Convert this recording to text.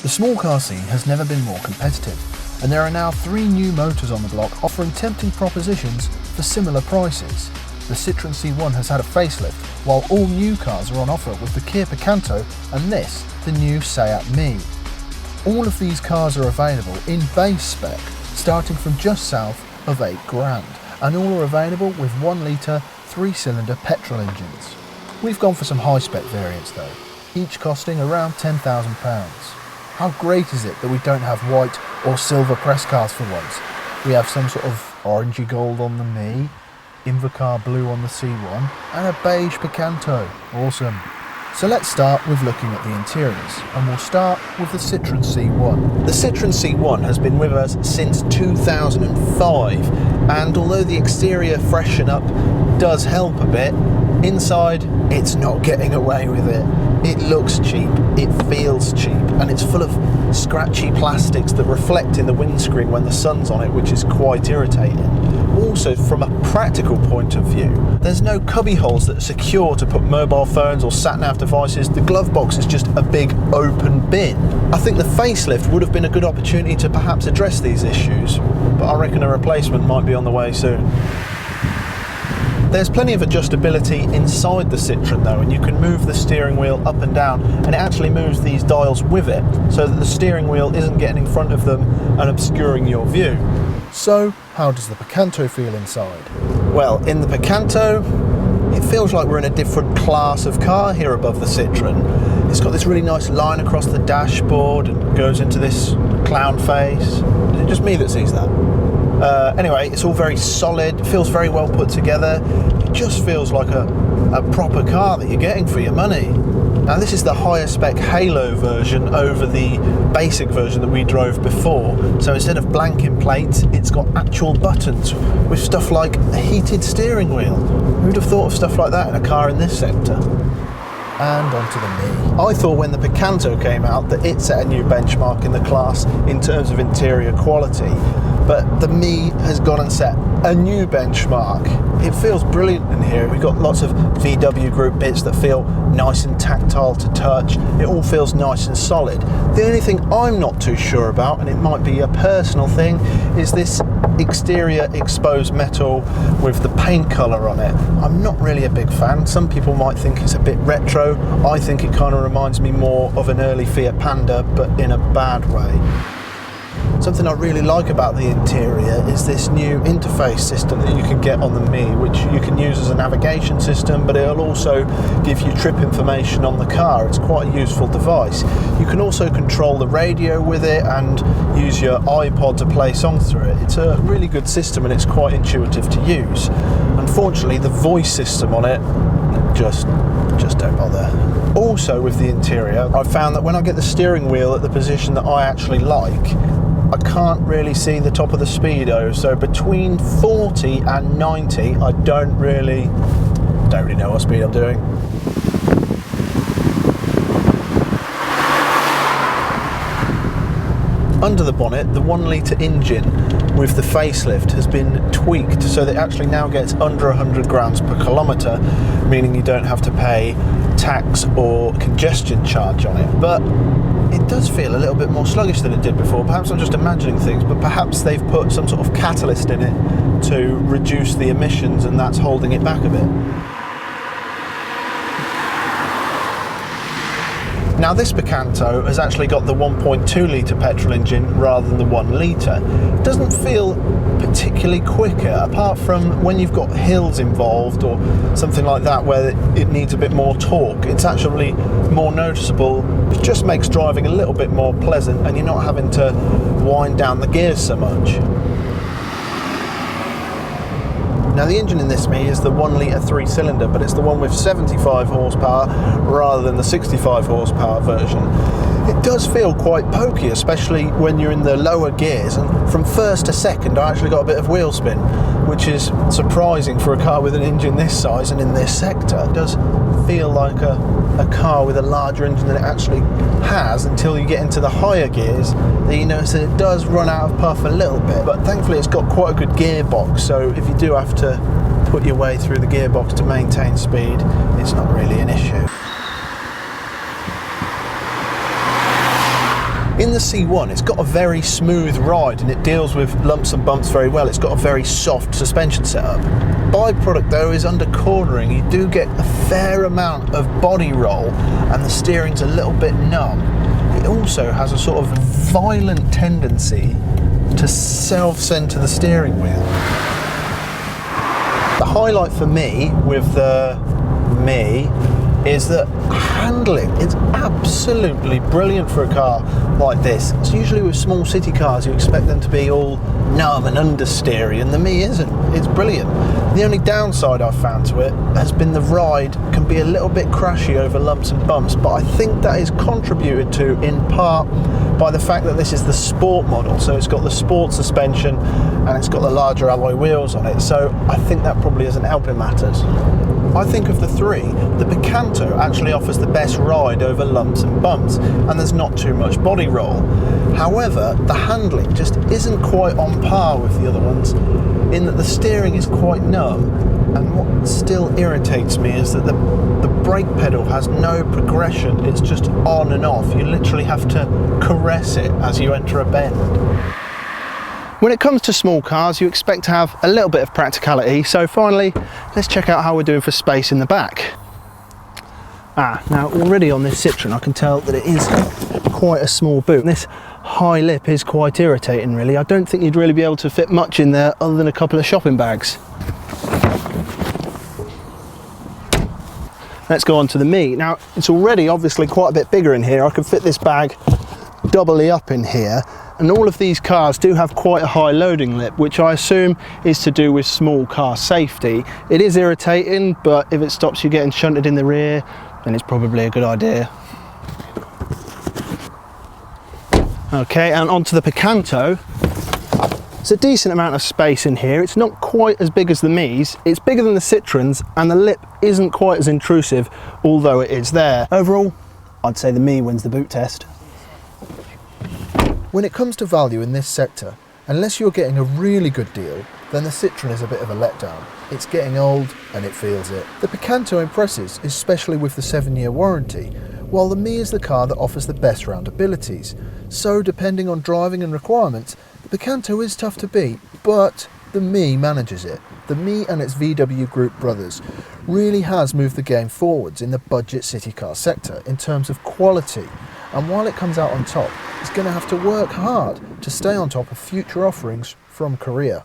The small car scene has never been more competitive, and there are now 3 new motors on the block offering tempting propositions for similar prices. The Citroen C1 has had a facelift, while all new cars are on offer with the Kia Picanto and this, the new SEAT Mii. All of these cars are available in base spec, starting from just south of £8,000, and all are available with 1 litre 3-cylinder petrol engines. We've gone for some high spec variants though, each costing around £10,000. How great is it that we don't have white or silver press cars for once? We have some sort of orangey gold on the Mii, Invercar blue on the C1, and a beige Picanto. Awesome. So let's start with looking at the interiors, and we'll start with the Citroen C1. The Citroen C1 has been with us since 2005, and although the exterior freshen up does help a bit, inside it's not getting away with it. It looks cheap, it feels cheap, and it's full of scratchy plastics that reflect in the windscreen when the sun's on it, which is quite irritating. Also, from a practical point of view, there's no cubby holes that are secure to put mobile phones or sat-nav devices. The glove box is just a big open bin. I think the facelift would have been a good opportunity to perhaps address these issues, but I reckon a replacement might be on the way soon. There's plenty of adjustability inside the Citroen though, and you can move the steering wheel up and down, and it actually moves these dials with it, so that the steering wheel isn't getting in front of them and obscuring your view. So, how does the Picanto feel inside? Well, in the Picanto, it feels like we're in a different class of car here above the Citroen. It's got this really nice line across the dashboard and goes into this clown face. Is it just me that sees that? Anyway, it's all very solid, feels very well put together. It just feels like a proper car that you're getting for your money. Now this is the higher spec Halo version over the basic version that we drove before. So instead of blanking plates, it's got actual buttons with stuff like a heated steering wheel. Who'd have thought of stuff like that in a car in this sector? And onto the Mii. I thought when the Picanto came out that it set a new benchmark in the class in terms of interior quality, but the Mii has gone and set a new benchmark. It feels brilliant in here. We've got lots of VW Group bits that feel nice and tactile to touch. It all feels nice and solid. The only thing I'm not too sure about, and it might be a personal thing, is this exterior exposed metal with the paint colour on it. I'm not really a big fan. Some people might think it's a bit retro. I think it kind of reminds me more of an early Fiat Panda, but in a bad way. Something I really like about the interior is this new interface system that you can get on the Mii, which you can use as a navigation system, but it'll also give you trip information on the car. It's quite a useful device. You can also control the radio with it and use your iPod to play songs through it. It's a really good system and it's quite intuitive to use. Unfortunately, the voice system on it, just don't bother. Also with the interior, I've found that when I get the steering wheel at the position that I actually like, I can't really see the top of the speedo, so between 40 and 90 I don't really know what speed I'm doing. Under the bonnet, the 1 litre engine with the facelift has been tweaked so that it actually now gets under 100 grams per kilometre, meaning you don't have to pay tax or congestion charge on it. But it does feel a little bit more sluggish than it did before. Perhaps I'm just imagining things, but perhaps they've put some sort of catalyst in it to reduce the emissions and that's holding it back a bit. Now this Picanto has actually got the 1.2 litre petrol engine rather than the 1 litre. It doesn't feel particularly quicker, apart from when you've got hills involved or something like that where it needs a bit more torque. It's actually more noticeable. It just makes driving a little bit more pleasant and you're not having to wind down the gears so much. Now the engine in this Mii is the 1 litre 3-cylinder, but it's the one with 75 horsepower rather than the 65 horsepower version. It does feel quite pokey, especially when you're in the lower gears, and from first to second I actually got a bit of wheel spin, which is surprising for a car with an engine this size and in this sector. It does feel like a car with a larger engine than it actually has until you get into the higher gears. Then you notice that it does run out of puff a little bit, but thankfully it's got quite a good gearbox, so if you do have to put your way through the gearbox to maintain speed, it's not really an issue. In the C1, it's got a very smooth ride and it deals with lumps and bumps very well. It's got a very soft suspension setup. Byproduct though is under cornering. You do get a fair amount of body roll and the steering's a little bit numb. It also has a sort of violent tendency to self-center the steering wheel. The highlight for me with the Mii is that handling is absolutely brilliant for a car like this. So usually with small city cars you expect them to be all numb and understeery, and the Mii isn't. It's brilliant. The only downside I've found to it has been the ride can be a little bit crashy over lumps and bumps, but I think that is contributed to in part by the fact that this is the sport model, so it's got the sport suspension and it's got the larger alloy wheels on it, so I think that probably isn't helping matters. I think of the three, the Picanto actually offers the best ride over lumps and bumps, and there's not too much body roll. However, the handling just isn't quite on par with the other ones, in that the steering is quite numb, and what still irritates me is that the brake pedal has no progression. It's just on and off. You literally have to caress it as you enter a bend. When it comes to small cars, you expect to have a little bit of practicality, so finally, let's check out how we're doing for space in the back. Now already on this Citroen I can tell that it is quite a small boot. This high lip is quite irritating really. I don't think you'd really be able to fit much in there other than a couple of shopping bags. Let's go on to the Mii. Now it's already obviously quite a bit bigger in here. I can fit this bag doubly up in here, and all of these cars do have quite a high loading lip, which I assume is to do with small car safety. It is irritating, but if it stops you getting shunted in the rear, then it's probably a good idea. Okay, and onto the Picanto. It's a decent amount of space in here. It's not quite as big as the Mii's. It's bigger than the Citroens, and the lip isn't quite as intrusive, although it is there. Overall, I'd say the Mii wins the boot test. When it comes to value in this sector, unless you're getting a really good deal, then the Citroen is a bit of a letdown. It's getting old and it feels it. The Picanto impresses, especially with the 7-year warranty, while the Mii is the car that offers the best round abilities. So depending on driving and requirements, the Picanto is tough to beat, but the Mii manages it. The Mii and its VW Group brothers really has moved the game forwards in the budget city car sector in terms of quality, and while it comes out on top, it's going to have to work hard to stay on top of future offerings from Korea.